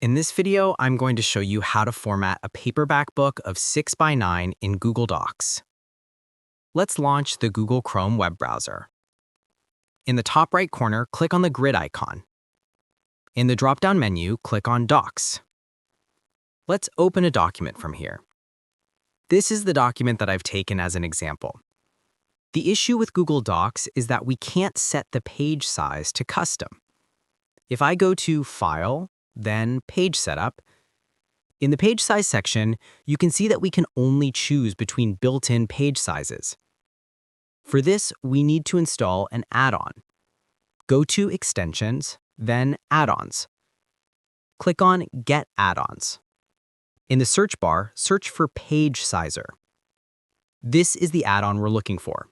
In this video, I'm going to show you how to format a paperback book of 6 by 9 in Google Docs. Let's launch the Google Chrome web browser. In the top right corner, click on the grid icon. In the drop-down menu, click on Docs. Let's open a document from here. This is the document that I've taken as an example. The issue with Google Docs is that we can't set the page size to custom. If I go to File, then Page Setup, in the Page Size section, you can see that we can only choose between built-in page sizes. For this, we need to install an add-on. Go to Extensions, then Add-ons. Click on Get Add-ons. In the search bar, search for Page Sizer. This is the add-on we're looking for.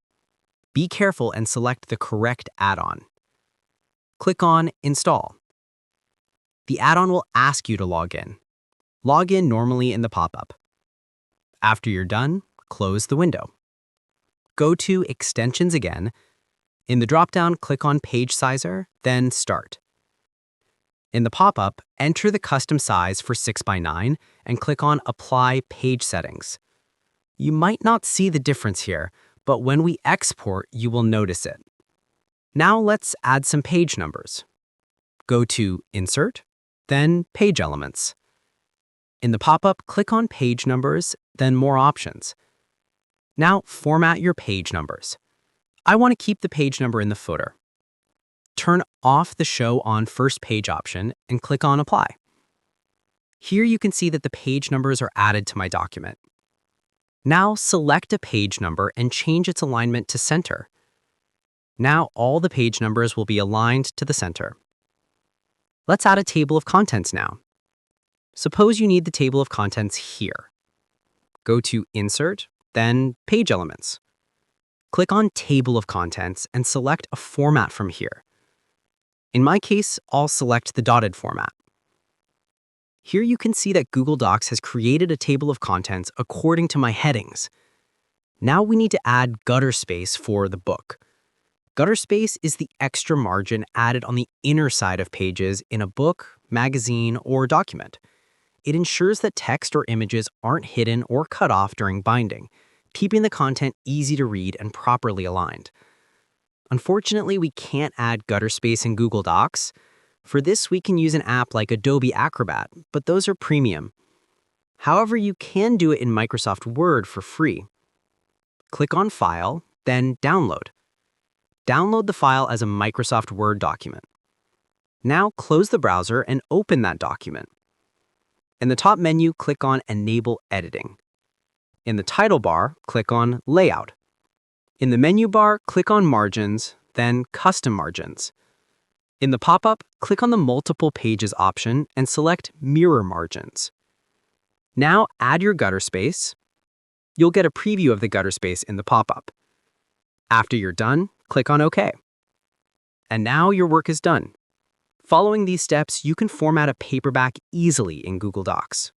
Be careful and select the correct add-on. Click on Install. The add-on will ask you to log in. Log in normally in the pop-up. After you're done, close the window. Go to Extensions again. In the drop-down, click on Page Sizer, then Start. In the pop-up, enter the custom size for 6 by 9 and click on Apply Page Settings. You might not see the difference here, but when we export, you will notice it. Now let's add some page numbers. Go to Insert, then Page Elements. In the pop-up, click on Page Numbers, then More Options. Now format your page numbers. I want to keep the page number in the footer. Turn off the Show on First Page option and click on Apply. Here you can see that the page numbers are added to my document. Now select a page number and change its alignment to center. Now all the page numbers will be aligned to the center. Let's add a table of contents now. Suppose you need the table of contents here. Go to Insert, then Page Elements. Click on Table of Contents and select a format from here. In my case, I'll select the dotted format. Here you can see that Google Docs has created a table of contents according to my headings. Now we need to add gutter space for the book. Gutter space is the extra margin added on the inner side of pages in a book, magazine, or document. It ensures that text or images aren't hidden or cut off during binding, keeping the content easy to read and properly aligned. Unfortunately, we can't add gutter space in Google Docs. For this, we can use an app like Adobe Acrobat, but those are premium. However, you can do it in Microsoft Word for free. Click on File, then Download. Download the file as a Microsoft Word document. Now close the browser and open that document. In the top menu, click on Enable Editing. In the title bar, click on Layout. In the menu bar, click on Margins, then Custom Margins. In the pop-up, click on the Multiple Pages option and select Mirror Margins. Now add your gutter space. You'll get a preview of the gutter space in the pop-up. After you're done, click on OK. And now your work is done. Following these steps, you can format a paperback easily in Google Docs.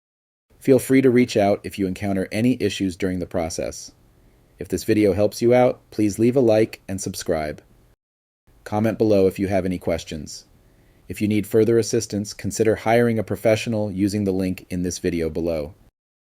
Feel free to reach out if you encounter any issues during the process. If this video helps you out, please leave a like and subscribe. Comment below if you have any questions. If you need further assistance, consider hiring a professional using the link in this video below.